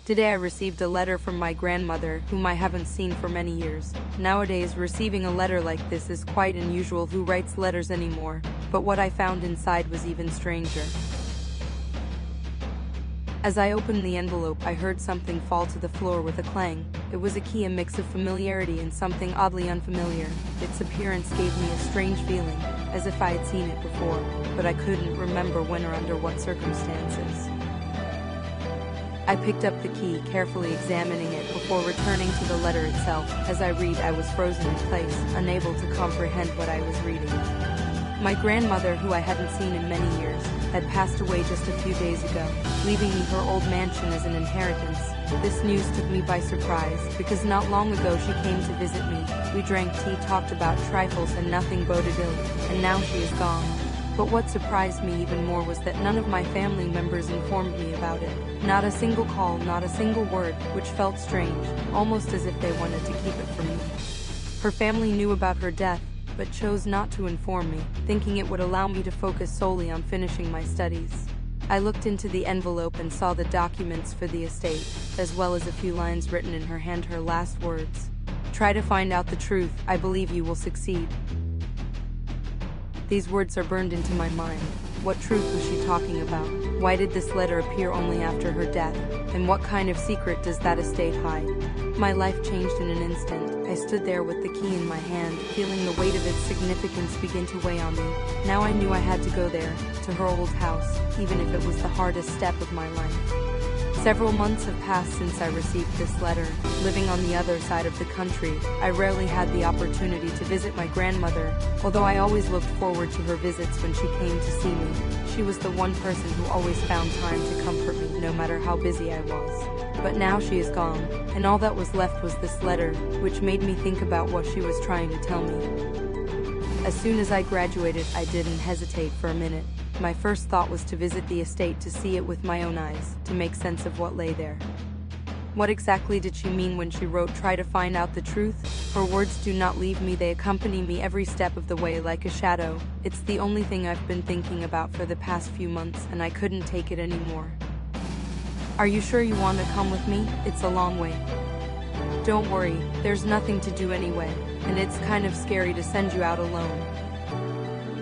Today I received a letter from my grandmother, whom I haven't seen for many years. Nowadays, receiving a letter like this is quite unusual. Who writes letters anymore? But what I found inside was even stranger. As I opened the envelope, I heard something fall to the floor with a clang. It was a key, a mix of familiarity and something oddly unfamiliar. Its appearance gave me a strange feeling, as if I had seen it before, but I couldn't remember when or under what circumstances. I picked up the key, carefully examining it before returning to the letter itself. As I read, I was frozen in place, unable to comprehend what I was reading. My grandmother, who I hadn't seen in many years, had passed away just a few days ago, leaving me her old mansion as an inheritance. This news took me by surprise, because not long ago she came to visit me. We drank tea, talked about trifles, and nothing boded ill, and now she is gone. But what surprised me even more was that none of my family members informed me about it. Not a single call, not a single word, which felt strange, almost as if they wanted to keep it from me. Her family knew about her death, but chose not to inform me, thinking it would allow me to focus solely on finishing my studies. I looked into the envelope and saw the documents for the estate, as well as a few lines written in her hand, her last words. "Try to find out the truth. I believe you will succeed." These words are burned into my mind. What truth was she talking about? Why did this letter appear only after her death? And what kind of secret does that estate hide? My life changed in an instant. I stood there with the key in my hand, feeling the weight of its significance begin to weigh on me. Now I knew I had to go there, to her old house, even if it was the hardest step of my life. Several months have passed since I received this letter. Living on the other side of the country, I rarely had the opportunity to visit my grandmother, although I always looked forward to her visits when she came to see me. She was the one person who always found time to comfort me, no matter how busy I was. But now she is gone, and all that was left was this letter, which made me think about what she was trying to tell me. As soon as I graduated, I didn't hesitate for a minute. My first thought was to visit the estate to see it with my own eyes, to make sense of what lay there. What exactly did she mean when she wrote, "Try to find out the truth"? Her words do not leave me, they accompany me every step of the way like a shadow. It's the only thing I've been thinking about for the past few months, and I couldn't take it anymore. "Are you sure you want to come with me? It's a long way." "Don't worry, there's nothing to do anyway, and it's kind of scary to send you out alone."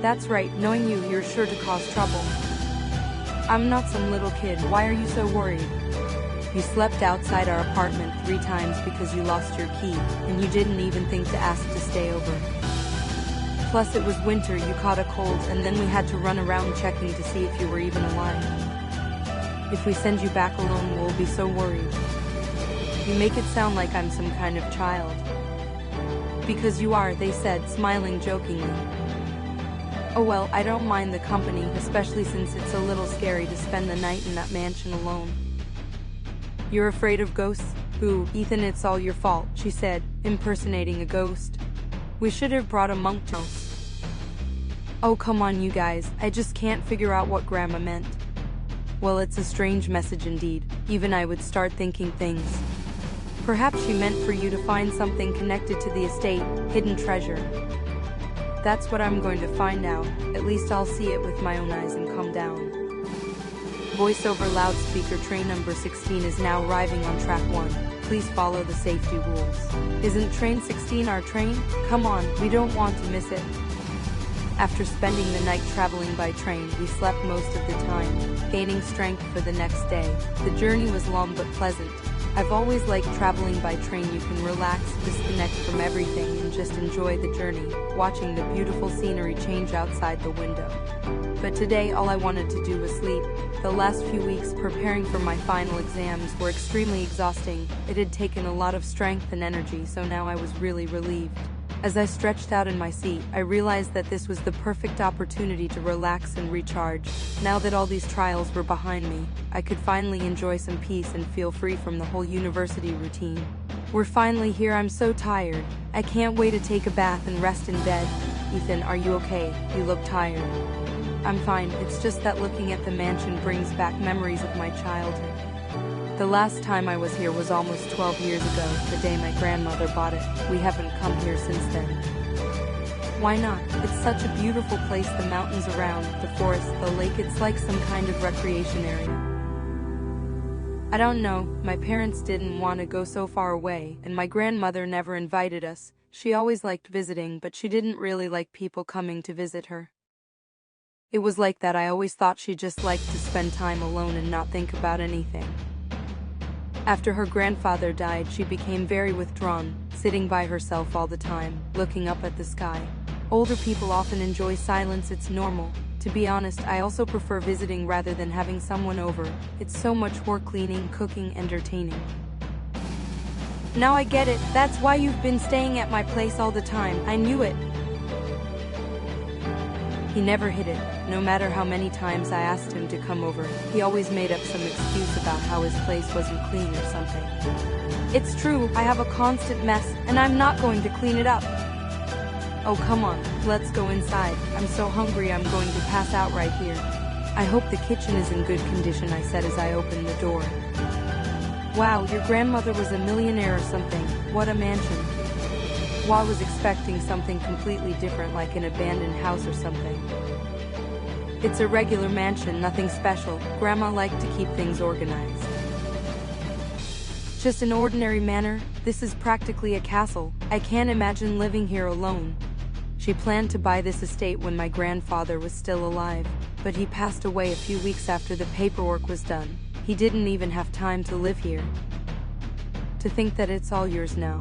"That's right, knowing you, you're sure to cause trouble." "I'm not some little kid, why are you so worried?" "You slept outside our apartment 3 times because you lost your key, and you didn't even think to ask to stay over. Plus it was winter, you caught a cold, and then we had to run around checking to see if you were even alive. If we send you back alone, we'll be so worried." "You make it sound like I'm some kind of child." "Because you are," they said, smiling jokingly. "Oh well, I don't mind the company, especially since it's a little scary to spend the night in that mansion alone." "You're afraid of ghosts? Boo, Ethan, it's all your fault," she said, impersonating a ghost. "We should have brought a monk to us." "Oh come on you guys, I just can't figure out what Grandma meant." "Well, it's a strange message indeed. Even I would start thinking things. Perhaps she meant for you to find something connected to the estate, hidden treasure." "That's what I'm going to find out. At least I'll see it with my own eyes and calm down." Voice over loudspeaker, train number 16 is now arriving on track 1. Please follow the safety rules. "Isn't train 16 our train? Come on, we don't want to miss it." After spending the night traveling by train, we slept most of the time, gaining strength for the next day. The journey was long but pleasant. I've always liked traveling by train. You can relax, disconnect from everything, and just enjoy the journey, watching the beautiful scenery change outside the window. But today all I wanted to do was sleep. The last few weeks preparing for my final exams were extremely exhausting. It had taken a lot of strength and energy, so now I was really relieved. As I stretched out in my seat, I realized that this was the perfect opportunity to relax and recharge. Now that all these trials were behind me, I could finally enjoy some peace and feel free from the whole university routine. We're finally here. I'm so tired. I can't wait to take a bath and rest in bed. "Ethan, are you okay? You look tired." "I'm fine, it's just that looking at the mansion brings back memories of my childhood. The last time I was here was almost 12 years ago, the day my grandmother bought it. We haven't come here since then." "Why not? It's such a beautiful place, the mountains around, the forest, the lake, it's like some kind of recreation area." I don't know, my parents didn't want to go so far away, and my grandmother never invited us. She always liked visiting, but she didn't really like people coming to visit her. It was like that. I always thought she just liked to spend time alone and not think about anything. After her grandfather died, she became very withdrawn, sitting by herself all the time, looking up at the sky. Older people often enjoy silence, it's normal. To be honest, I also prefer visiting rather than having someone over. It's so much work cleaning, cooking, entertaining. Now I get it, that's why you've been staying at my place all the time. I knew it. He never hid it. No matter how many times I asked him to come over, he always made up some excuse about how his place wasn't clean or something. It's true, I have a constant mess, and I'm not going to clean it up. Oh come on, let's go inside. I'm so hungry I'm going to pass out right here. I hope the kitchen is in good condition, I said as I opened the door. Wow, your grandmother was a millionaire or something. What a mansion. Well, I was expecting something completely different, like an abandoned house or something. It's a regular mansion, nothing special. Grandma liked to keep things organized. Just an ordinary manor. This is practically a castle. I can't imagine living here alone. She planned to buy this estate when my grandfather was still alive, but he passed away a few weeks after the paperwork was done. He didn't even have time to live here. To think that it's all yours now.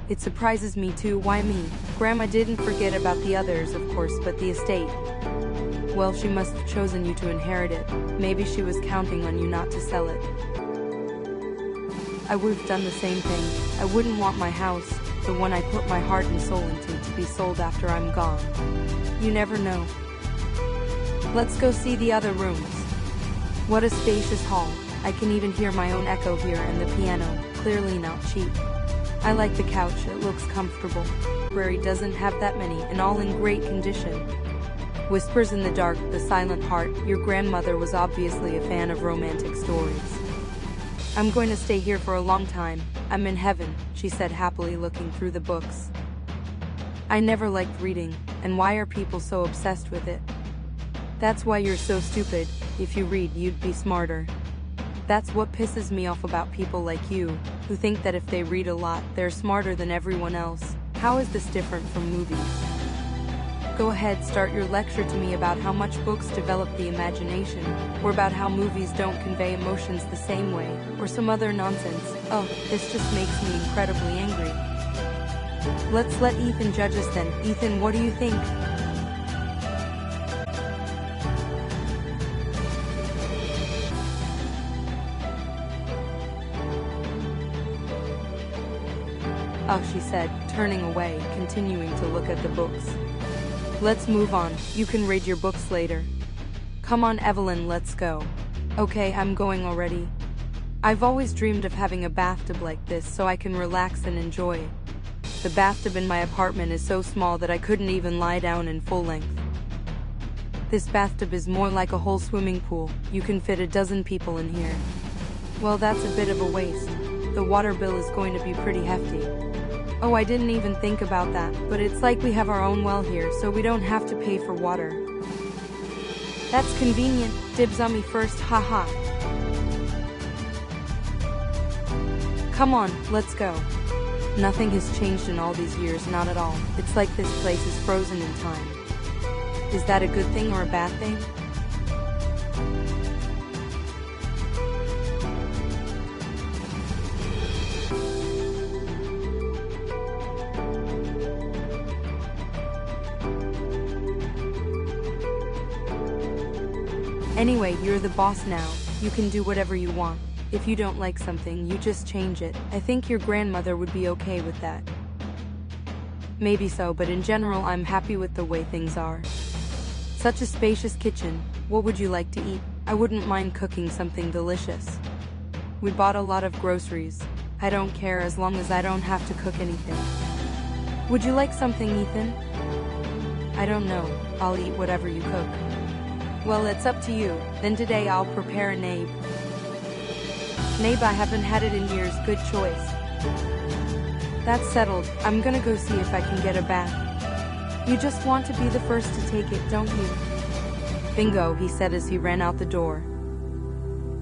It surprises me too. Why me? Grandma didn't forget about the others, of course, but the estate. Well, she must have chosen you to inherit it. Maybe she was counting on you not to sell it. I would have done the same thing. I wouldn't want my house, the one I put my heart and soul into, to be sold after I'm gone. You never know. Let's go see the other rooms. What a spacious hall. I can even hear my own echo here, and the piano, clearly not cheap. I like the couch, it looks comfortable. Library doesn't have that many, and all in great condition. Whispers in the dark, the silent heart. Your grandmother was obviously a fan of romantic stories. I'm going to stay here for a long time. I'm in heaven, she said happily, looking through the books. I never liked reading, and why are people so obsessed with it? That's why you're so stupid. If you read, you'd be smarter. That's what pisses me off about people like you, who think that if they read a lot, they're smarter than everyone else. How is this different from movies? Go ahead, start your lecture to me about how much books develop the imagination, or about how movies don't convey emotions the same way, or some other nonsense. Oh, this just makes me incredibly angry. Let's let Ethan judge us then. Ethan, what do you think? Oh, she said, turning away, continuing to look at the books. Let's move on. You can read your books later. Come on, Evelyn, let's go. Okay, I'm going already. I've always dreamed of having a bathtub like this so I can relax and enjoy it. The bathtub in my apartment is so small that I couldn't even lie down in full length. This bathtub is more like a whole swimming pool. You can fit a dozen people in here. Well, that's a bit of a waste. The water bill is going to be pretty hefty. Oh, I didn't even think about that, but it's like we have our own well here, so we don't have to pay for water. That's convenient. Dibs on me first, haha. Come on, let's go. Nothing has changed in all these years, not at all. It's like this place is frozen in time. Is that a good thing or a bad thing? Anyway, you're the boss now. You can do whatever you want. If you don't like something, you just change it. I think your grandmother would be okay with that. Maybe so, but in general, I'm happy with the way things are. Such a spacious kitchen. What would you like to eat? I wouldn't mind cooking something delicious. We bought a lot of groceries. I don't care as long as I don't have to cook anything. Would you like something, Ethan? I don't know. I'll eat whatever you cook. Well, it's up to you. Then today I'll prepare a nabe. Nabe, I haven't had it in years. Good choice. That's settled. I'm gonna go see if I can get a bath. You just want to be the first to take it, don't you? Bingo, he said as he ran out the door.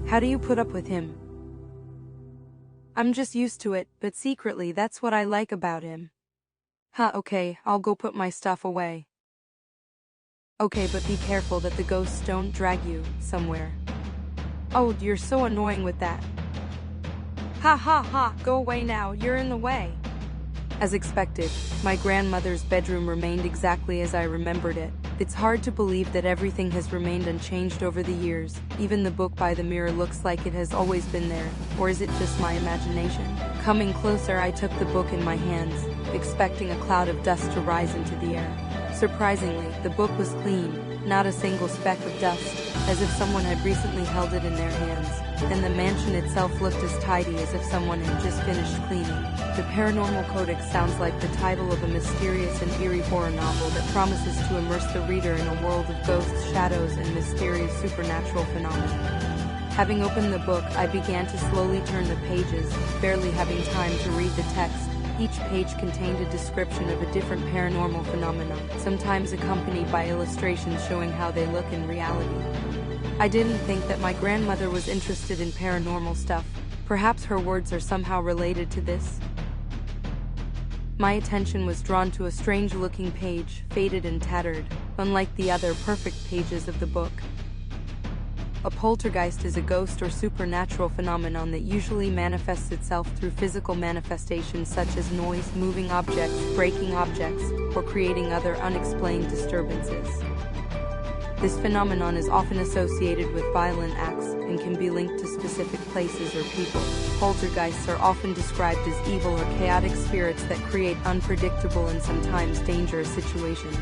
How do you put up with him? I'm just used to it, but secretly that's what I like about him. Okay, I'll go put my stuff away. Okay, but be careful that the ghosts don't drag you somewhere. Oh, you're so annoying with that. Go away now, you're in the way. As expected, my grandmother's bedroom remained exactly as I remembered it. It's hard to believe that everything has remained unchanged over the years. Even the book by the mirror looks like it has always been there. Or is it just my imagination? Coming closer, I took the book in my hands, expecting a cloud of dust to rise into the air. Surprisingly, the book was clean, not a single speck of dust, as if someone had recently held it in their hands. And the mansion itself looked as tidy as if someone had just finished cleaning. The Paranormal Codex sounds like the title of a mysterious and eerie horror novel that promises to immerse the reader in a world of ghosts, shadows, and mysterious supernatural phenomena. Having opened the book, I began to slowly turn the pages, barely having time to read the text. Each page contained a description of a different paranormal phenomenon, sometimes accompanied by illustrations showing how they look in reality. I didn't think that my grandmother was interested in paranormal stuff. Perhaps her words are somehow related to this. My attention was drawn to a strange-looking page, faded and tattered, unlike the other perfect pages of the book. A poltergeist is a ghost or supernatural phenomenon that usually manifests itself through physical manifestations such as noise, moving objects, breaking objects, or creating other unexplained disturbances. This phenomenon is often associated with violent acts and can be linked to specific places or people. Poltergeists are often described as evil or chaotic spirits that create unpredictable and sometimes dangerous situations.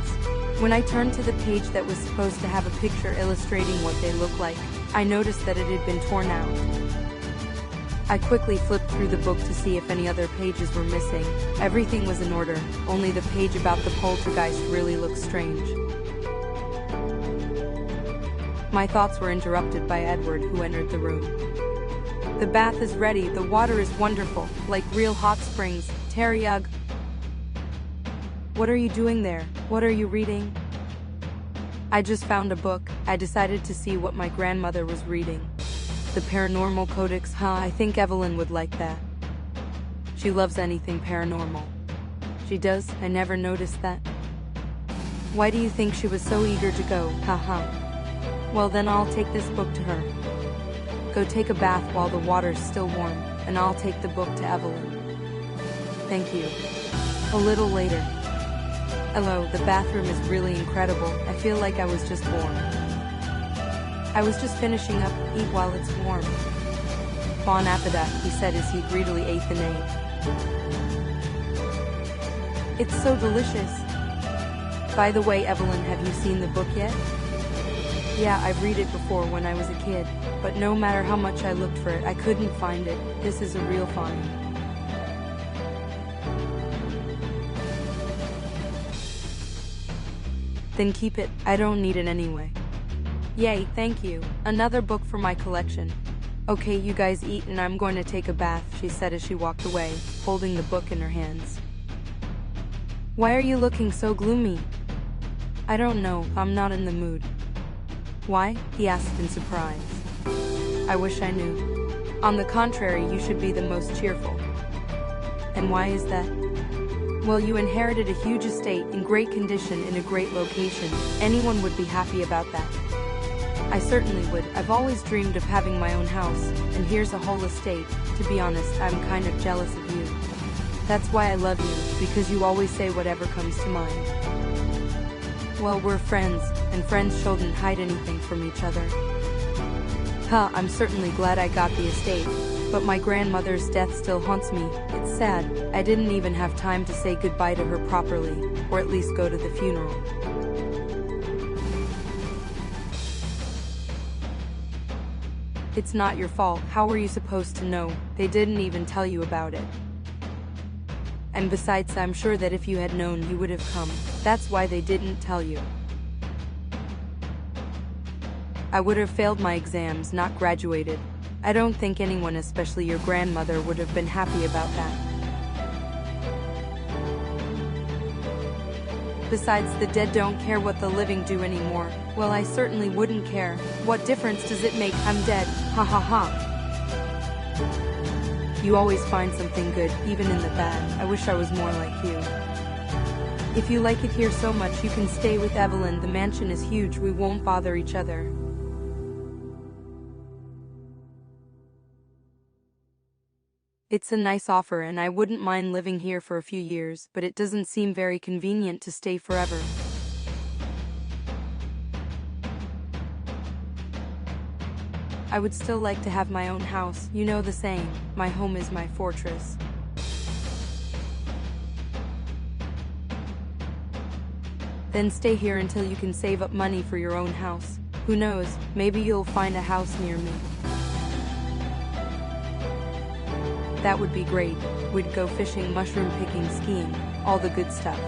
When I turned to the page that was supposed to have a picture illustrating what they look like, I noticed that it had been torn out. I quickly flipped through the book to see if any other pages were missing. Everything was in order, only the page about the poltergeist really looked strange. My thoughts were interrupted by Edward, who entered the room. The bath is ready, the water is wonderful, like real hot springs. Terry, ugh. What are you doing there? What are you reading? I just found a book. I decided to see what my grandmother was reading. The Paranormal Codex, I think Evelyn would like that. She loves anything paranormal. She does? I never noticed that. Why do you think she was so eager to go? Well, then I'll take this book to her. Go take a bath while the water's still warm, and I'll take the book to Evelyn. Thank you. A little later. Hello, the bathroom is really incredible. I feel like I was just born. I was just finishing up. Eat while it's warm. Bon appetit, he said as he greedily ate the name. It's so delicious. By the way, Evelyn, have you seen the book yet? Yeah, I've read it before when I was a kid, but no matter how much I looked for it, I couldn't find it. This is a real find. Then keep it. I don't need it anyway. Yay, thank you. Another book for my collection. Okay, you guys eat and I'm going to take a bath, she said as she walked away, holding the book in her hands. Why are you looking so gloomy? I don't know, I'm not in the mood. Why? He asked in surprise. I wish I knew. On the contrary, you should be the most cheerful. And why is that? Well, you inherited a huge estate in great condition in a great location. Anyone would be happy about that. I certainly would. I've always dreamed of having my own house, and here's a whole estate. To be honest, I'm kind of jealous of you. That's why I love you, because you always say whatever comes to mind. Well, we're friends, and friends shouldn't hide anything from each other. I'm certainly glad I got the estate, but my grandmother's death still haunts me. It's sad. I didn't even have time to say goodbye to her properly, or at least go to the funeral. It's not your fault. How were you supposed to know? They didn't even tell you about it. And besides, I'm sure that if you had known, you would have come. That's why they didn't tell you. I would have failed my exams, not graduated. I don't think anyone, especially your grandmother, would have been happy about that. Besides, the dead don't care what the living do anymore. Well, I certainly wouldn't care. What difference does it make? I'm dead. Ha ha ha. You always find something good, even in the bad. I wish I was more like you. If you like it here so much, you can stay with Evelyn. The mansion is huge. We won't bother each other. It's a nice offer, and I wouldn't mind living here for a few years, but it doesn't seem very convenient to stay forever. I would still like to have my own house. You know the saying, my home is my fortress. Then stay here until you can save up money for your own house. Who knows, maybe you'll find a house near me. That would be great. We'd go fishing, mushroom picking, skiing, all the good stuff.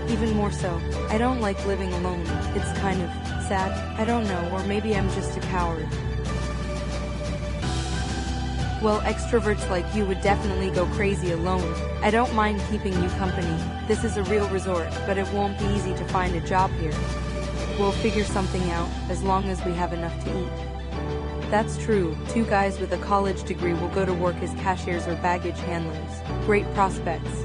Even more so, I don't like living alone. It's kind of sad. I don't know, or maybe I'm just a coward. Well, extroverts like you would definitely go crazy alone. I don't mind keeping you company. This is a real resort, but it won't be easy to find a job here. We'll figure something out, as long as we have enough to eat. That's true. 2 guys with a college degree will go to work as cashiers or baggage handlers. Great prospects.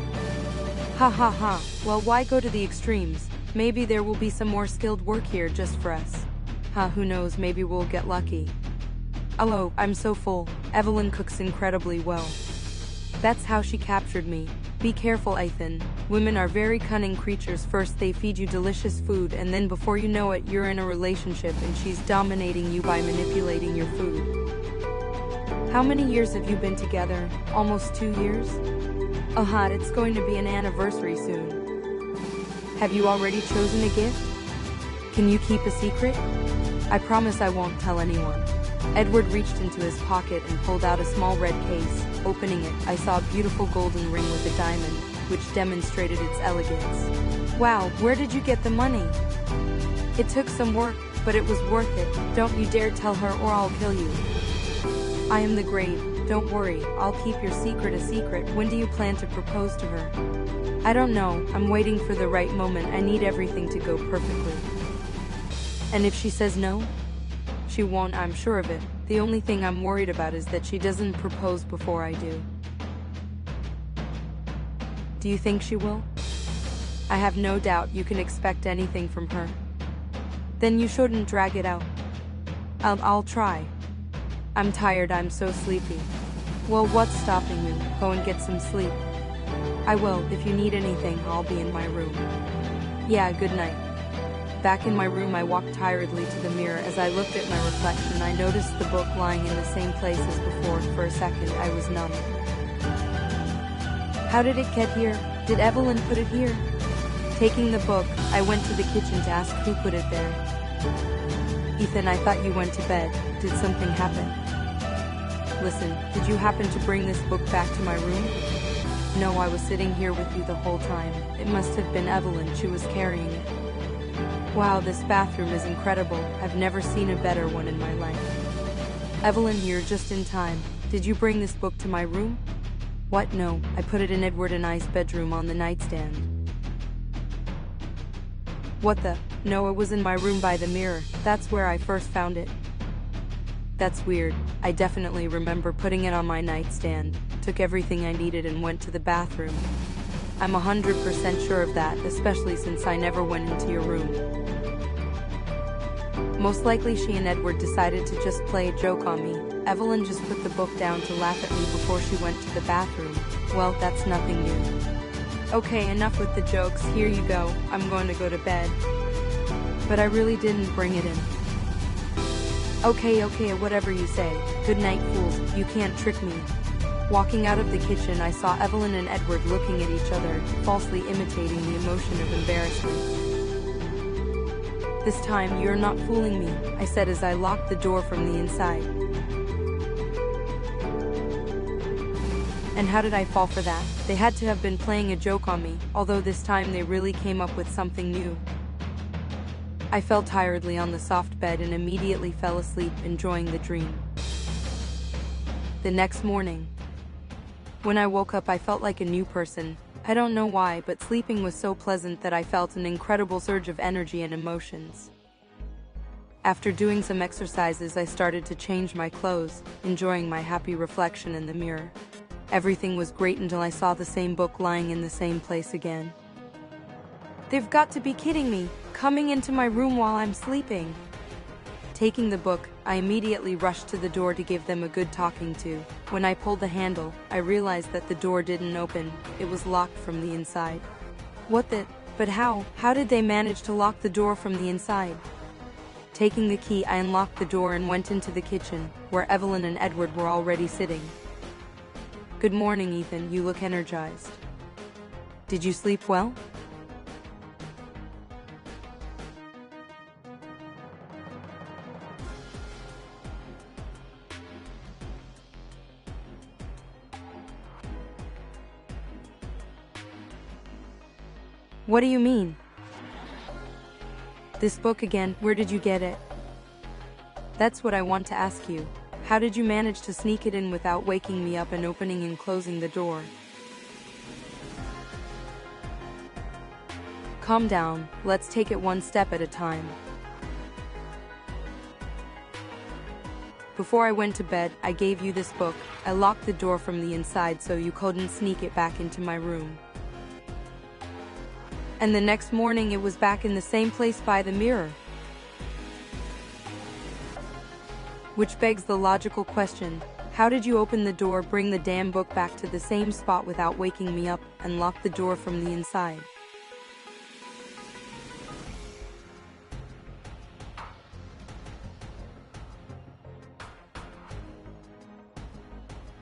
Ha ha ha. Well, why go to the extremes? Maybe there will be some more skilled work here just for us. Who knows, maybe we'll get lucky. Oh, I'm so full. Evelyn cooks incredibly well. That's how she captured me. Be careful, Ethan. Women are very cunning creatures. First they feed you delicious food, and then before you know it, you're in a relationship and she's dominating you by manipulating your food. How many years have you been together? Almost 2 years? It's going to be an anniversary soon. Have you already chosen a gift? Can you keep a secret? I promise I won't tell anyone. Edward reached into his pocket and pulled out a small red case. Opening it, I saw a beautiful golden ring with a diamond, which demonstrated its elegance. Wow, where did you get the money? It took some work, but it was worth it. Don't you dare tell her or I'll kill you. I am the grave. Don't worry, I'll keep your secret a secret. When do you plan to propose to her? I don't know. I'm waiting for the right moment. I need everything to go perfectly. And if she says no? She won't, I'm sure of it. The only thing I'm worried about is that she doesn't propose before I do. Do you think she will? I have no doubt you can expect anything from her. Then you shouldn't drag it out. I'll try. I'm tired, I'm so sleepy. Well, what's stopping you? Go and get some sleep. I will. If you need anything, I'll be in my room. Yeah, good night. Back in my room, I walked tiredly to the mirror. As I looked at my reflection, I noticed the book lying in the same place as before. For a second, I was numb. How did it get here? Did Evelyn put it here? Taking the book, I went to the kitchen to ask who put it there. Ethan, I thought you went to bed. Did something happen? Listen, did you happen to bring this book back to my room? No, I was sitting here with you the whole time. It must have been Evelyn. She was carrying it. Wow, this bathroom is incredible. I've never seen a better one in my life. Evelyn here, just in time. Did you bring this book to my room? What? No, I put it in Edward and I's bedroom on the nightstand. What the? No, it was in my room by the mirror. That's where I first found it. That's weird. I definitely remember putting it on my nightstand, took everything I needed and went to the bathroom. I'm 100% sure of that, especially since I never went into your room. Most likely she and Edward decided to just play a joke on me. Evelyn just put the book down to laugh at me before she went to the bathroom. Well, that's nothing new. Okay, enough with the jokes. Here you go. I'm going to go to bed. But I really didn't bring it in. Okay, whatever you say. Good night, fools. You can't trick me. Walking out of the kitchen, I saw Evelyn and Edward looking at each other, falsely imitating the emotion of embarrassment. This time, you're not fooling me, I said as I locked the door from the inside. And how did I fall for that? They had to have been playing a joke on me, although this time they really came up with something new. I fell tiredly on the soft bed and immediately fell asleep, enjoying the dream. The next morning, When I woke up, I felt like a new person. I don't know why, but sleeping was so pleasant that I felt an incredible surge of energy and emotions. After doing some exercises, I started to change my clothes, enjoying my happy reflection in the mirror. Everything was great until I saw the same book lying in the same place again. They've got to be kidding me, coming into my room while I'm sleeping. Taking the book, I immediately rushed to the door to give them a good talking to. When I pulled the handle, I realized that the door didn't open. It was locked from the inside. What the? But how? How did they manage to lock the door from the inside? Taking the key, I unlocked the door and went into the kitchen, where Evelyn and Edward were already sitting. Good morning, Ethan. You look energized. Did you sleep well? What do you mean? This book again, where did you get it? That's what I want to ask you. How did you manage to sneak it in without waking me up and opening and closing the door? Calm down, let's take it one step at a time. Before I went to bed, I gave you this book. I locked the door from the inside so you couldn't sneak it back into my room. And the next morning it was back in the same place by the mirror. Which begs the logical question, how did you open the door, bring the damn book back to the same spot without waking me up, and lock the door from the inside?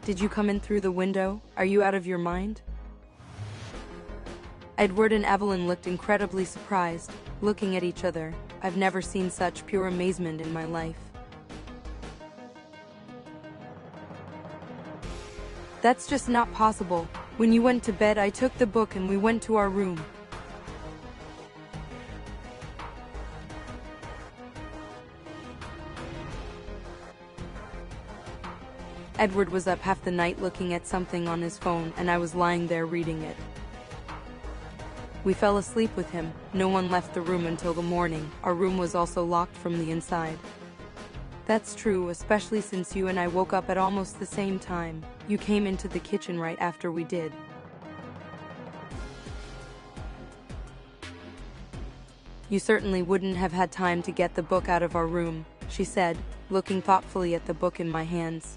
Did you come in through the window? Are you out of your mind? Edward and Evelyn looked incredibly surprised, looking at each other. I've never seen such pure amazement in my life. That's just not possible. When you went to bed, I took the book and we went to our room. Edward was up half the night looking at something on his phone, and I was lying there reading it. We fell asleep with him. No one left the room until the morning. Our room was also locked from the inside. That's true, especially since you and I woke up at almost the same time. You came into the kitchen right after we did. You certainly wouldn't have had time to get the book out of our room, she said, looking thoughtfully at the book in my hands.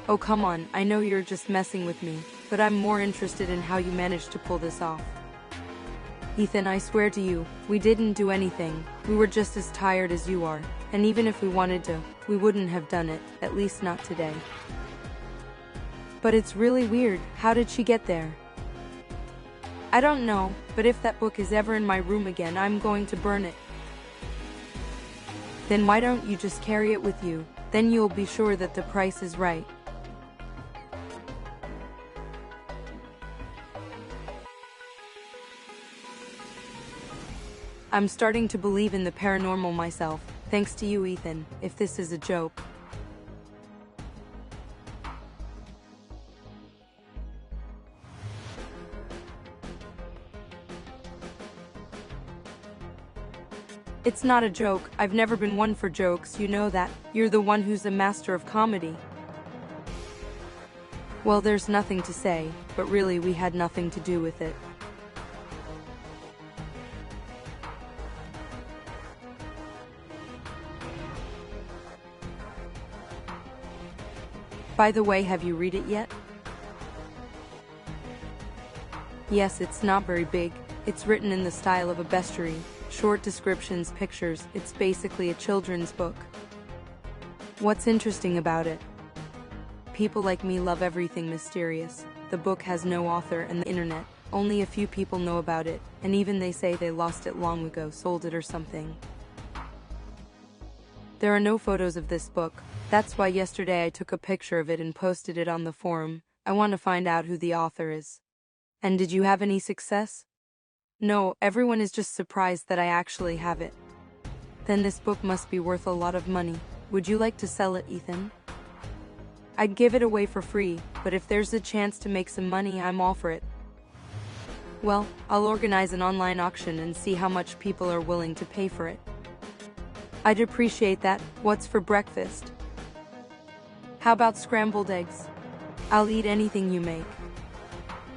Oh, come on, I know you're just messing with me, but I'm more interested in how you managed to pull this off. Ethan, I swear to you, we didn't do anything. We were just as tired as you are, and even if we wanted to, we wouldn't have done it, at least not today. But it's really weird. How did she get there? I don't know, but if that book is ever in my room again, I'm going to burn it. Then why don't you just carry it with you? Then you'll be sure that the price is right. I'm starting to believe in the paranormal myself, thanks to you, Ethan, if this is a joke. It's not a joke. I've never been one for jokes, you know that. You're the one who's a master of comedy. Well, there's nothing to say, but really we had nothing to do with it. By the way, have you read it yet? Yes, it's not very big. It's written in the style of a bestiary. Short descriptions, pictures. It's basically a children's book. What's interesting about it? People like me love everything mysterious. The book has no author and the internet. Only a few people know about it, and even they say they lost it long ago, sold it or something. There are no photos of this book. That's why yesterday I took a picture of it and posted it on the forum. I want to find out who the author is. And did you have any success? No, everyone is just surprised that I actually have it. Then this book must be worth a lot of money. Would you like to sell it, Ethan? I'd give it away for free, but if there's a chance to make some money, I'm all for it. Well, I'll organize an online auction and see how much people are willing to pay for it. I'd appreciate that. What's for breakfast? How about scrambled eggs? I'll eat anything you make.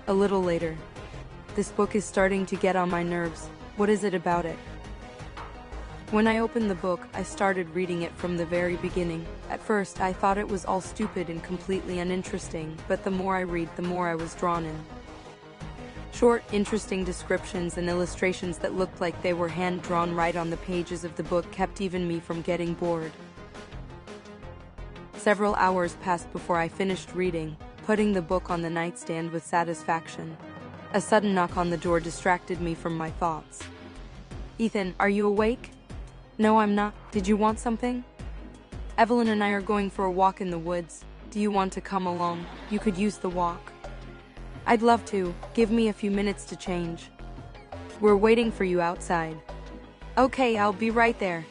A little later. This book is starting to get on my nerves. What is it about it? When I opened the book, I started reading it from the very beginning. At first, I thought it was all stupid and completely uninteresting, but the more I read, the more I was drawn in. Short, interesting descriptions and illustrations that looked like they were hand-drawn right on the pages of the book kept even me from getting bored. Several hours passed before I finished reading, putting the book on the nightstand with satisfaction. A sudden knock on the door distracted me from my thoughts. Ethan, are you awake? No, I'm not. Did you want something? Evelyn and I are going for a walk in the woods. Do you want to come along? You could use the walk. I'd love to. Give me a few minutes to change. We're waiting for you outside. Okay, I'll be right there.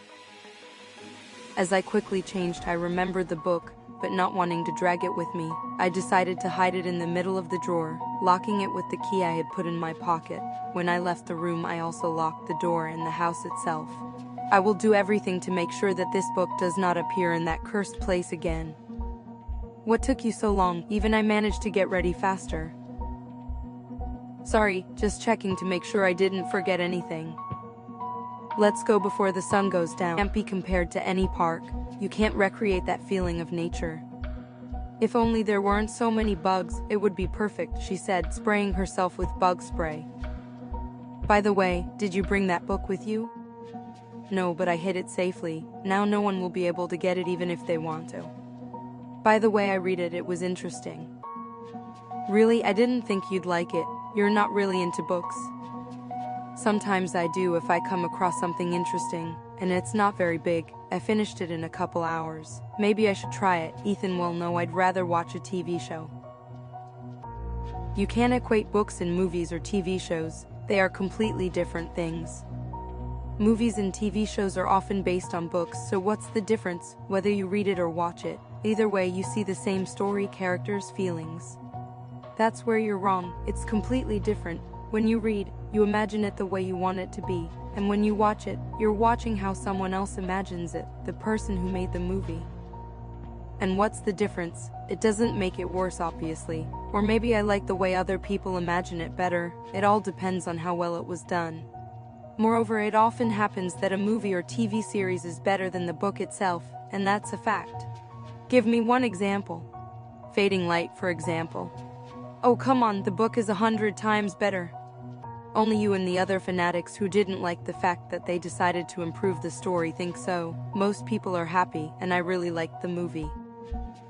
As I quickly changed, I remembered the book, but not wanting to drag it with me, I decided to hide it in the middle of the drawer, locking it with the key I had put in my pocket. When I left the room, I also locked the door and the house itself. I will do everything to make sure that this book does not appear in that cursed place again. What took you so long? Even I managed to get ready faster. Sorry, just checking to make sure I didn't forget anything. Let's go before the sun goes down. Can't be compared to any park. You can't recreate that feeling of nature. If only there weren't so many bugs, it would be perfect, she said, spraying herself with bug spray. By the way, did you bring that book with you? No, but I hid it safely. Now no one will be able to get it even if they want to. By the way I read it, it was interesting. Really, I didn't think you'd like it. You're not really into books. Sometimes I do if I come across something interesting, and it's not very big. I finished it in a couple hours. Maybe I should try it. Ethan will know I'd rather watch a TV show. You can't equate books and movies or TV shows. They are completely different things. Movies and TV shows are often based on books, so what's the difference, whether you read it or watch it? Either way, you see the same story, characters, feelings. That's where you're wrong. It's completely different. When you read, you imagine it the way you want it to be, and when you watch it, you're watching how someone else imagines it, the person who made the movie. And what's the difference? It doesn't make it worse, obviously. Or maybe I like the way other people imagine it better. It all depends on how well it was done. Moreover, it often happens that a movie or TV series is better than the book itself, and that's a fact. Give me one example. Fading Light, for example. Oh, come on, the book is 100 times better. Only you and the other fanatics who didn't like the fact that they decided to improve the story think so. Most people are happy, and I really liked the movie.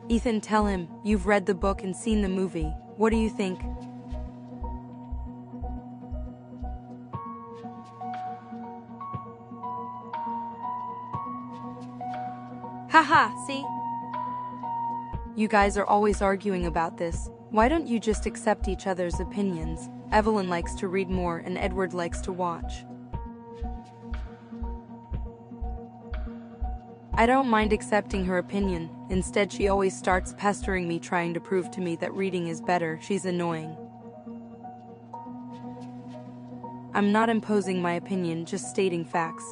Ethan, tell him, you've read the book and seen the movie. What do you think? Haha, see? You guys are always arguing about this. Why don't you just accept each other's opinions? Evelyn likes to read more and Edward likes to watch. I don't mind accepting her opinion. Instead, she always starts pestering me, trying to prove to me that reading is better. She's annoying. I'm not imposing my opinion, just stating facts.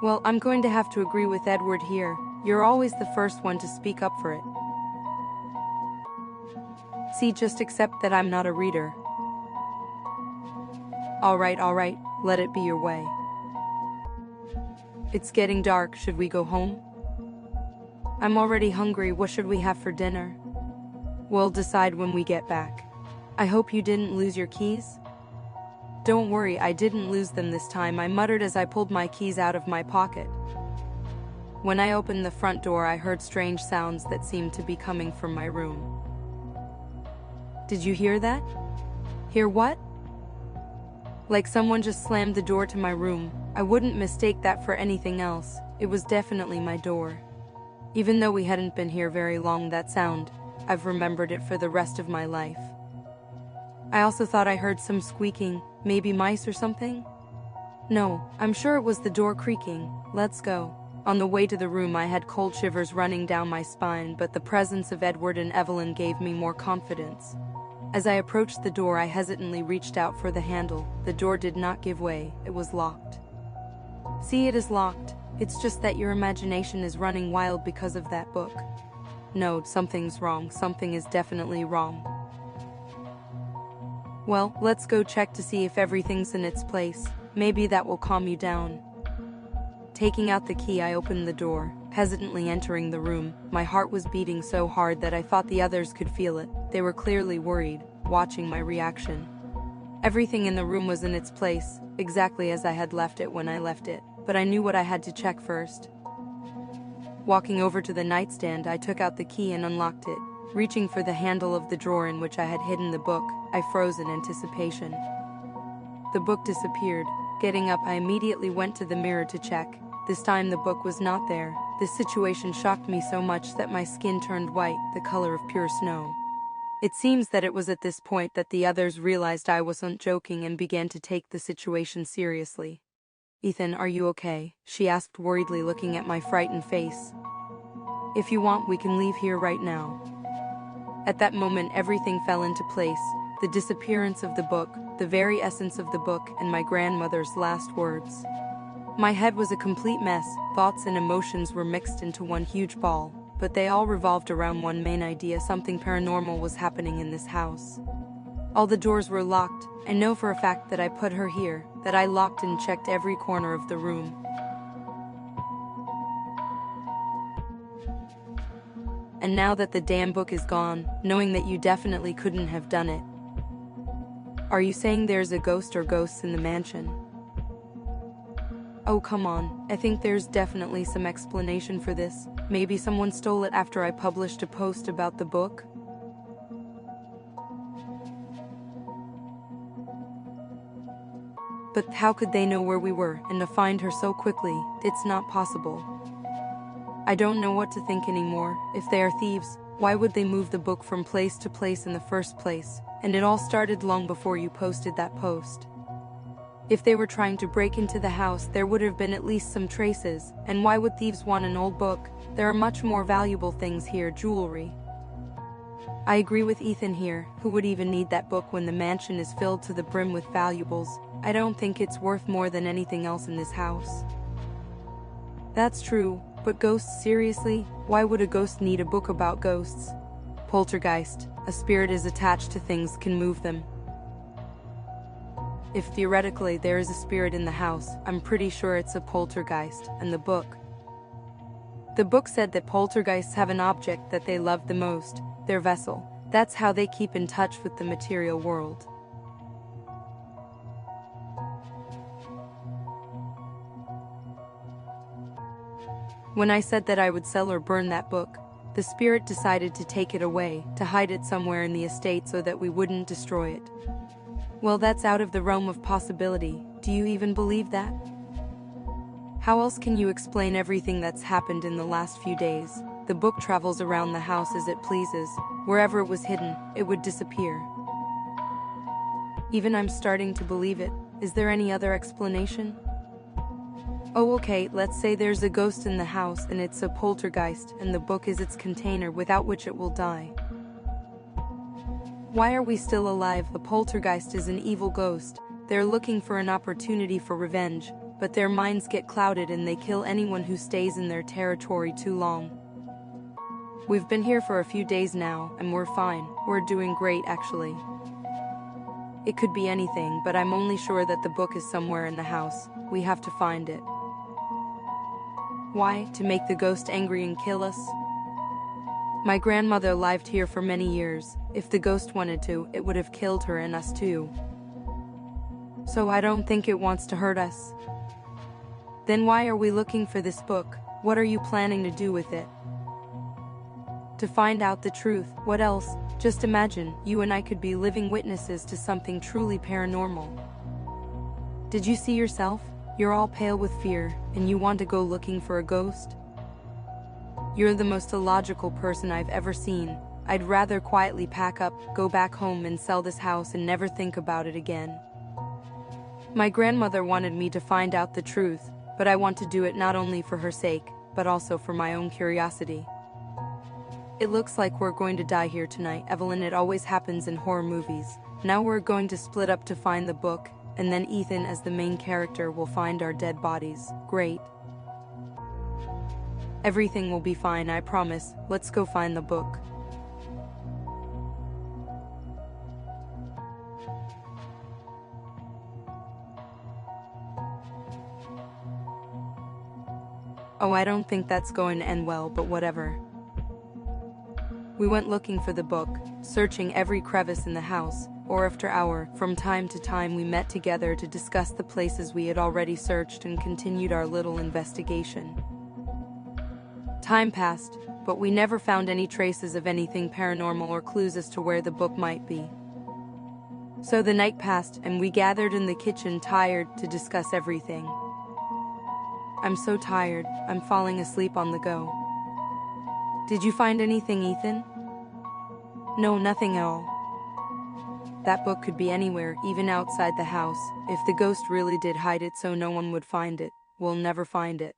Well, I'm going to have to agree with Edward here. You're always the first one to speak up for it. See, just accept that I'm not a reader. All right, let it be your way. It's getting dark, should we go home? I'm already hungry, what should we have for dinner? We'll decide when we get back. I hope you didn't lose your keys? Don't worry, I didn't lose them this time, I muttered as I pulled my keys out of my pocket. When I opened the front door, I heard strange sounds that seemed to be coming from my room. Did you hear that? Hear what? Like someone just slammed the door to my room. I wouldn't mistake that for anything else. It was definitely my door. Even though we hadn't been here very long, that sound, I've remembered it for the rest of my life. I also thought I heard some squeaking, maybe mice or something? No, I'm sure it was the door creaking. Let's go. On the way to the room I had cold shivers running down my spine, but the presence of Edward and Evelyn gave me more confidence. As I approached the door, I hesitantly reached out for the handle. The door did not give way, it was locked. See, it is locked. It's just that your imagination is running wild because of that book. No, something's wrong. Something is definitely wrong. Well, let's go check to see if everything's in its place. Maybe that will calm you down. Taking out the key, I opened the door, hesitantly entering the room. My heart was beating so hard that I thought the others could feel it. They were clearly worried, watching my reaction. Everything in the room was in its place, exactly as I had left it when I left it, but I knew what I had to check first. Walking over to the nightstand, I took out the key and unlocked it. Reaching for the handle of the drawer in which I had hidden the book, I froze in anticipation. The book disappeared. Getting up, I immediately went to the mirror to check. This time the book was not there. This situation shocked me so much that my skin turned white, the color of pure snow. It seems that it was at this point that the others realized I wasn't joking and began to take the situation seriously. "Ethan, are you okay?" she asked worriedly, looking at my frightened face. "If you want, we can leave here right now." At that moment, everything fell into place. The disappearance of the book, the very essence of the book, and my grandmother's last words. My head was a complete mess. Thoughts and emotions were mixed into one huge ball, but they all revolved around one main idea: something paranormal was happening in this house. All the doors were locked. I know for a fact that I put her here, that I locked and checked every corner of the room. And now that the damn book is gone, knowing that you definitely couldn't have done it. Are you saying there's a ghost or ghosts in the mansion? Oh, come on. I think there's definitely some explanation for this. Maybe someone stole it after I published a post about the book? But how could they know where we were and to find her so quickly? It's not possible. I don't know what to think anymore. If they are thieves, why would they move the book from place to place in the first place? And it all started long before you posted that post. If they were trying to break into the house, there would have been at least some traces. And why would thieves want an old book? There are much more valuable things here, jewelry. I agree with Ethan here. Who would even need that book when the mansion is filled to the brim with valuables? I don't think it's worth more than anything else in this house. That's true, but ghosts, seriously? Why would a ghost need a book about ghosts? Poltergeist. A spirit is attached to things, can move them. If theoretically there is a spirit in the house, I'm pretty sure it's a poltergeist. And the book? The book said that poltergeists have an object that they love the most, their vessel. That's how they keep in touch with the material world. When I said that I would sell or burn that book, the spirit decided to take it away, to hide it somewhere in the estate so that we wouldn't destroy it. Well, that's out of the realm of possibility. Do you even believe that? How else can you explain everything that's happened in the last few days? The book travels around the house as it pleases. Wherever it was hidden, it would disappear. Even I'm starting to believe it. Is there any other explanation? Oh, okay, let's say there's a ghost in the house and it's a poltergeist, and the book is its container without which it will die. Why are we still alive? A poltergeist is an evil ghost. They're looking for an opportunity for revenge, but their minds get clouded and they kill anyone who stays in their territory too long. We've been here for a few days now, and we're fine. We're doing great, actually. It could be anything, but I'm only sure that the book is somewhere in the house. We have to find it. Why? To make the ghost angry and kill us? My grandmother lived here for many years. If the ghost wanted to, it would have killed her and us too. So I don't think it wants to hurt us. Then why are we looking for this book? What are you planning to do with it? To find out the truth. What else? Just imagine, you and I could be living witnesses to something truly paranormal. Did you see yourself? You're all pale with fear, and you want to go looking for a ghost? You're the most illogical person I've ever seen. I'd rather quietly pack up, go back home and sell this house and never think about it again. My grandmother wanted me to find out the truth, but I want to do it not only for her sake, but also for my own curiosity. It looks like we're going to die here tonight, Evelyn. It always happens in horror movies. Now we're going to split up to find the book, and then Ethan as the main character will find our dead bodies. Great. Everything will be fine, I promise. Let's go find the book. Oh, I don't think that's going to end well, but whatever. We went looking for the book, searching every crevice in the house, hour after hour. From time to time we met together to discuss the places we had already searched and continued our little investigation. Time passed, but we never found any traces of anything paranormal or clues as to where the book might be. So the night passed and we gathered in the kitchen tired to discuss everything. I'm so tired, I'm falling asleep on the go. Did you find anything, Ethan? No, nothing at all. That book could be anywhere, even outside the house. If the ghost really did hide it so no one would find it, we'll never find it.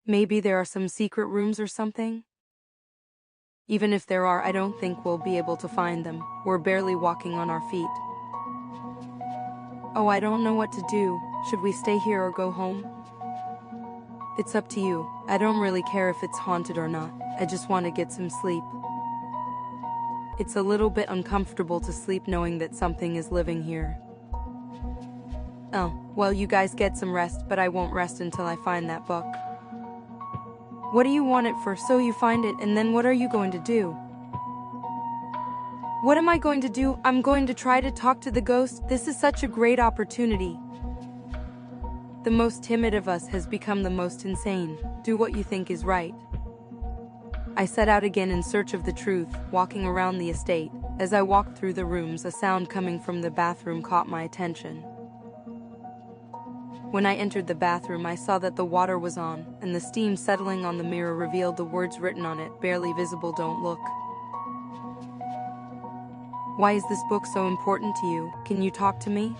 Maybe there are some secret rooms or something? Even if there are, I don't think we'll be able to find them. We're barely walking on our feet. Oh, I don't know what to do. Should we stay here or go home? It's up to you. I don't really care if it's haunted or not. I just want to get some sleep. It's a little bit uncomfortable to sleep knowing that something is living here. Oh, well, you guys get some rest, but I won't rest until I find that book. What do you want it for? So you find it, and then what are you going to do? What am I going to do? I'm going to try to talk to the ghost. This is such a great opportunity. The most timid of us has become the most insane. Do what you think is right. I set out again in search of the truth, walking around the estate. As I walked through the rooms, a sound coming from the bathroom caught my attention. When I entered the bathroom, I saw that the water was on, and the steam settling on the mirror revealed the words written on it, barely visible, "Don't look." Why is this book so important to you? Can you talk to me?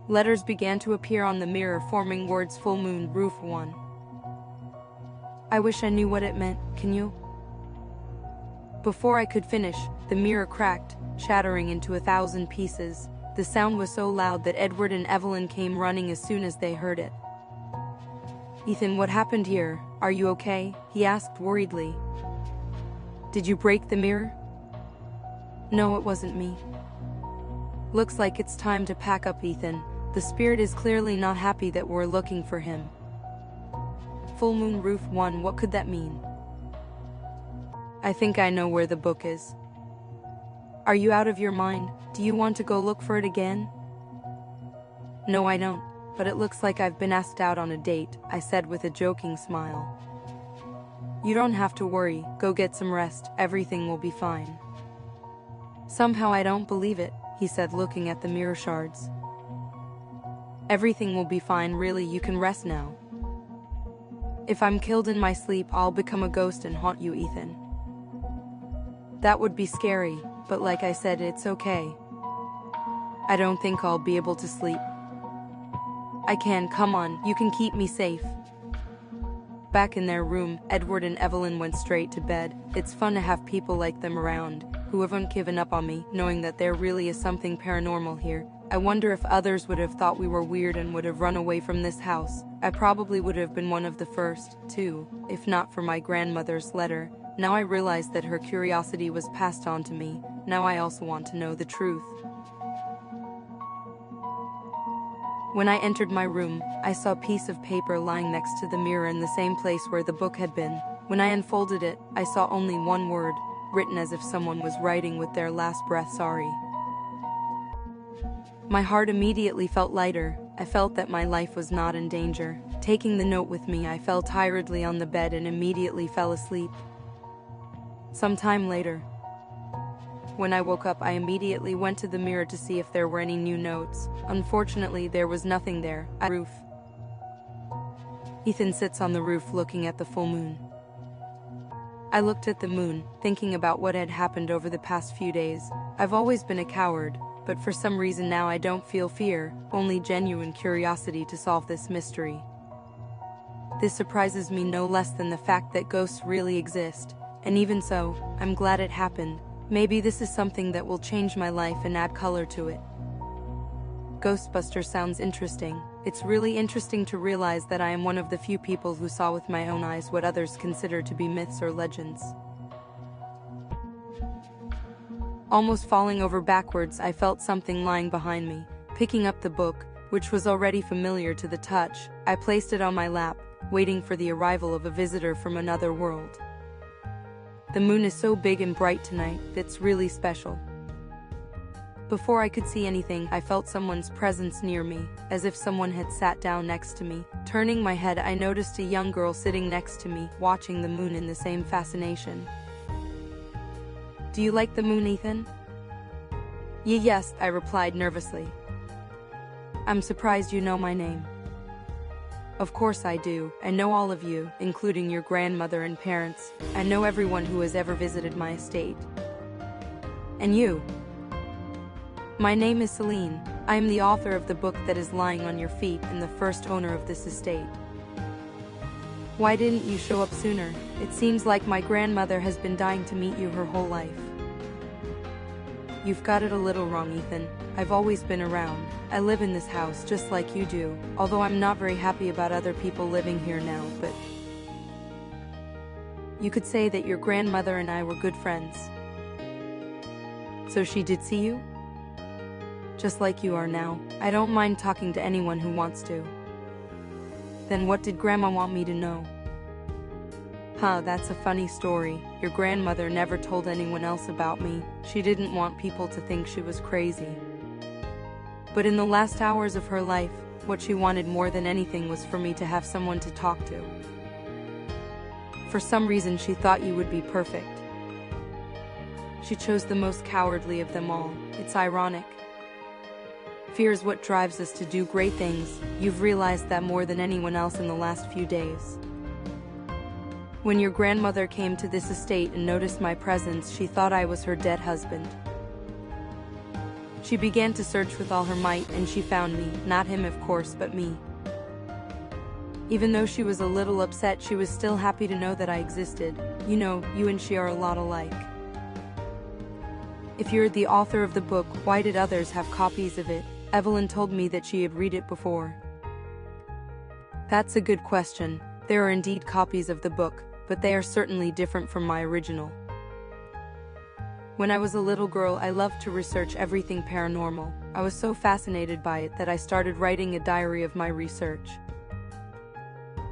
Letters began to appear on the mirror, forming words: Full Moon, Roof 1. I wish I knew what it meant. Can you? Before I could finish, the mirror cracked, shattering into 1,000 pieces. The sound was so loud that Edward and Evelyn came running as soon as they heard it. Ethan, what happened here? Are you okay? He asked worriedly. Did you break the mirror? No, it wasn't me. Looks like it's time to pack up, Ethan. The spirit is clearly not happy that we're looking for him. Full Moon, Roof 1, what could that mean? I think I know where the book is. Are you out of your mind? Do you want to go look for it again? No, I don't, but it looks like I've been asked out on a date, I said with a joking smile. You don't have to worry, go get some rest, everything will be fine. Somehow I don't believe it, he said, looking at the mirror shards. Everything will be fine, really, you can rest now. If I'm killed in my sleep, I'll become a ghost and haunt you, Ethan. That would be scary, but like I said, it's okay. I don't think I'll be able to sleep. I can, come on, you can keep me safe. Back in their room, Edward and Evelyn went straight to bed. It's fun to have people like them around, who haven't given up on me, knowing that there really is something paranormal here. I wonder if others would have thought we were weird and would have run away from this house. I probably would have been one of the first, too, if not for my grandmother's letter. Now I realize that her curiosity was passed on to me. Now I also want to know the truth. When I entered my room, I saw a piece of paper lying next to the mirror in the same place where the book had been. When I unfolded it, I saw only one word, written as if someone was writing with their last breath, sorry. My heart immediately felt lighter. I felt that my life was not in danger. Taking the note with me, I fell tiredly on the bed and immediately fell asleep. Some time later, when I woke up, I immediately went to the mirror to see if there were any new notes. Unfortunately, there was nothing there. Roof. Ethan sits on the roof looking at the full moon. I looked at the moon, thinking about what had happened over the past few days. I've always been a coward, but for some reason now I don't feel fear, only genuine curiosity to solve this mystery. This surprises me no less than the fact that ghosts really exist, and even so, I'm glad it happened. Maybe this is something that will change my life and add color to it. Ghostbusters sounds interesting. It's really interesting to realize that I am one of the few people who saw with my own eyes what others consider to be myths or legends. Almost falling over backwards, I felt something lying behind me. Picking up the book, which was already familiar to the touch, I placed it on my lap, waiting for the arrival of a visitor from another world. The moon is so big and bright tonight, it's really special. Before I could see anything, I felt someone's presence near me, as if someone had sat down next to me. Turning my head, I noticed a young girl sitting next to me, watching the moon in the same fascination. "Do you like the moon, Ethan?" Yes, I replied nervously. "I'm surprised you know my name." "Of course I do. I know all of you, including your grandmother and parents. I know everyone who has ever visited my estate." "And you?" "My name is Celine. I am the author of the book that is lying on your feet and the first owner of this estate." "Why didn't you show up sooner? It seems like my grandmother has been dying to meet you her whole life." "You've got it a little wrong, Ethan. I've always been around. I live in this house just like you do, although I'm not very happy about other people living here now, but you could say that your grandmother and I were good friends." "So she did see you?" "Just like you are now. I don't mind talking to anyone who wants to." "Then what did Grandma want me to know?" That's a funny story. Your grandmother never told anyone else about me. She didn't want people to think she was crazy. But in the last hours of her life, what she wanted more than anything was for me to have someone to talk to. For some reason, she thought you would be perfect. She chose the most cowardly of them all. It's ironic. Fear is what drives us to do great things. You've realized that more than anyone else in the last few days. When your grandmother came to this estate and noticed my presence, she thought I was her dead husband. She began to search with all her might, and she found me. Not him, of course, but me. Even though she was a little upset, she was still happy to know that I existed. You know, you and she are a lot alike. If you're the author of the book, why did others have copies of it? Evelyn told me that she had read it before. That's a good question. There are indeed copies of the book, but they are certainly different from my original. When I was a little girl, I loved to research everything paranormal. I was so fascinated by it that I started writing a diary of my research.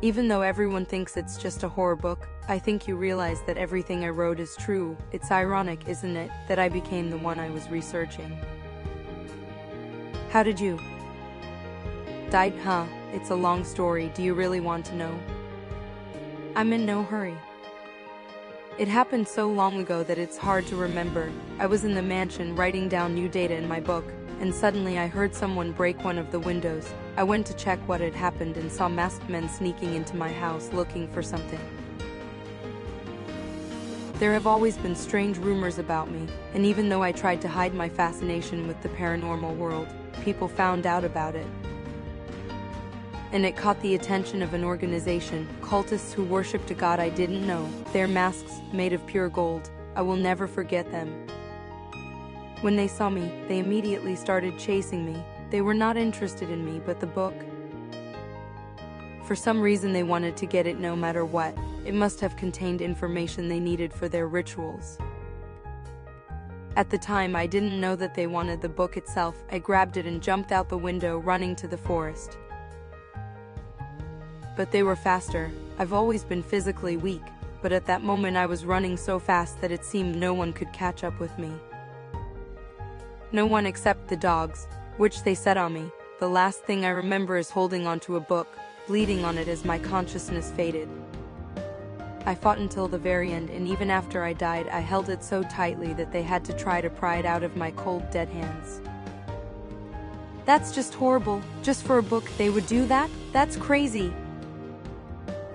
Even though everyone thinks it's just a horror book, I think you realize that everything I wrote is true. It's ironic, isn't it, that I became the one I was researching. How did you died? It's a long story. Do you really want to know? I'm in no hurry. It happened so long ago that it's hard to remember. I was in the mansion writing down new data in my book, and suddenly I heard someone break one of the windows. I went to check what had happened and saw masked men sneaking into my house looking for something. There have always been strange rumors about me, and even though I tried to hide my fascination with the paranormal world, people found out about it. And it caught the attention of an organization, cultists who worshipped a god I didn't know. Their masks, made of pure gold. I will never forget them. When they saw me, they immediately started chasing me. They were not interested in me, but the book. For some reason they wanted to get it no matter what. It must have contained information they needed for their rituals. At the time, I didn't know that they wanted the book itself. I grabbed it and jumped out the window, running to the forest. But they were faster. I've always been physically weak, but at that moment I was running so fast that it seemed no one could catch up with me. No one except the dogs, which they set on me. The last thing I remember is holding onto a book, bleeding on it as my consciousness faded. I fought until the very end, and even after I died, I held it so tightly that they had to try to pry it out of my cold, dead hands. That's just horrible. Just for a book, they would do that? That's crazy.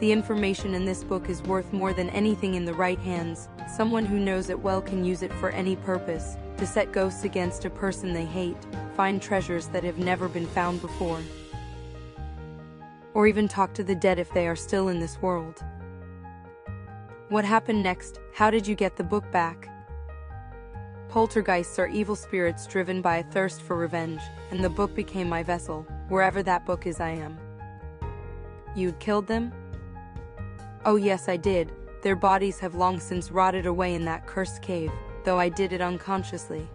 The information in this book is worth more than anything in the right hands. Someone who knows it well can use it for any purpose, to set ghosts against a person they hate, find treasures that have never been found before, or even talk to the dead if they are still in this world. What happened next? How did you get the book back? Poltergeists are evil spirits driven by a thirst for revenge, and the book became my vessel. Wherever that book is, I am. You'd killed them? Oh yes, I did. Their bodies have long since rotted away in that cursed cave, though I did it unconsciously.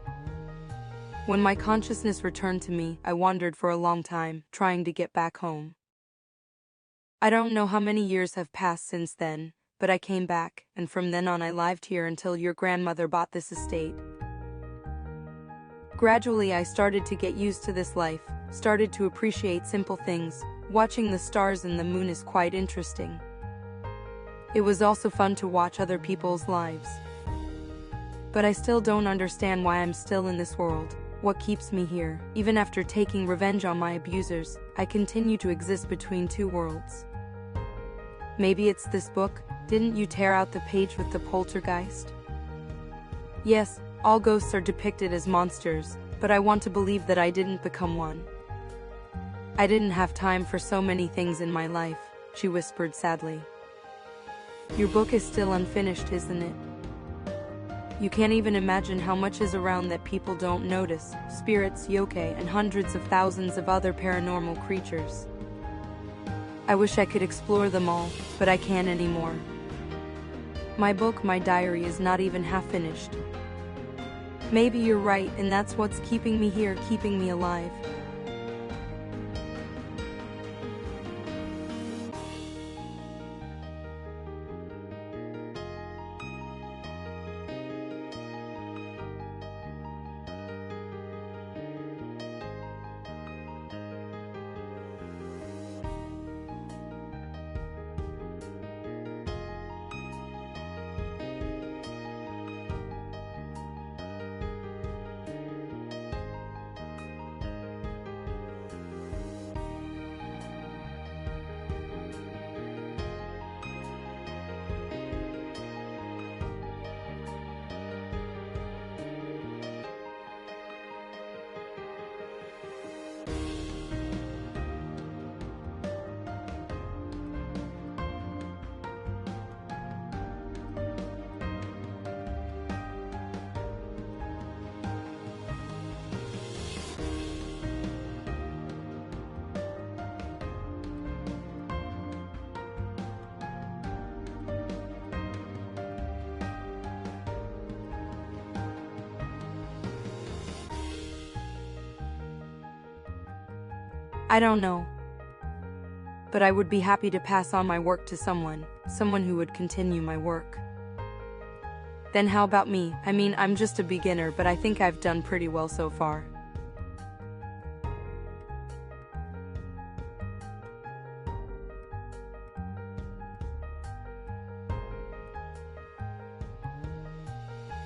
When my consciousness returned to me, I wandered for a long time, trying to get back home. I don't know how many years have passed since then, but I came back, and from then on I lived here until your grandmother bought this estate. Gradually I started to get used to this life, started to appreciate simple things. Watching the stars and the moon is quite interesting. It was also fun to watch other people's lives. But I still don't understand why I'm still in this world. What keeps me here? Even after taking revenge on my abusers, I continue to exist between two worlds. Maybe it's this book. Didn't you tear out the page with the poltergeist? Yes, all ghosts are depicted as monsters, but I want to believe that I didn't become one. I didn't have time for so many things in my life, she whispered sadly. Your book is still unfinished, isn't it? You can't even imagine how much is around that people don't notice. Spirits, yokai, and hundreds of thousands of other paranormal creatures. I wish I could explore them all, but I can't anymore. My book, my diary, is not even half finished. Maybe you're right, and that's what's keeping me here, keeping me alive. I don't know. But I would be happy to pass on my work to someone who would continue my work. Then how about me? I mean, I'm just a beginner, but I think I've done pretty well so far.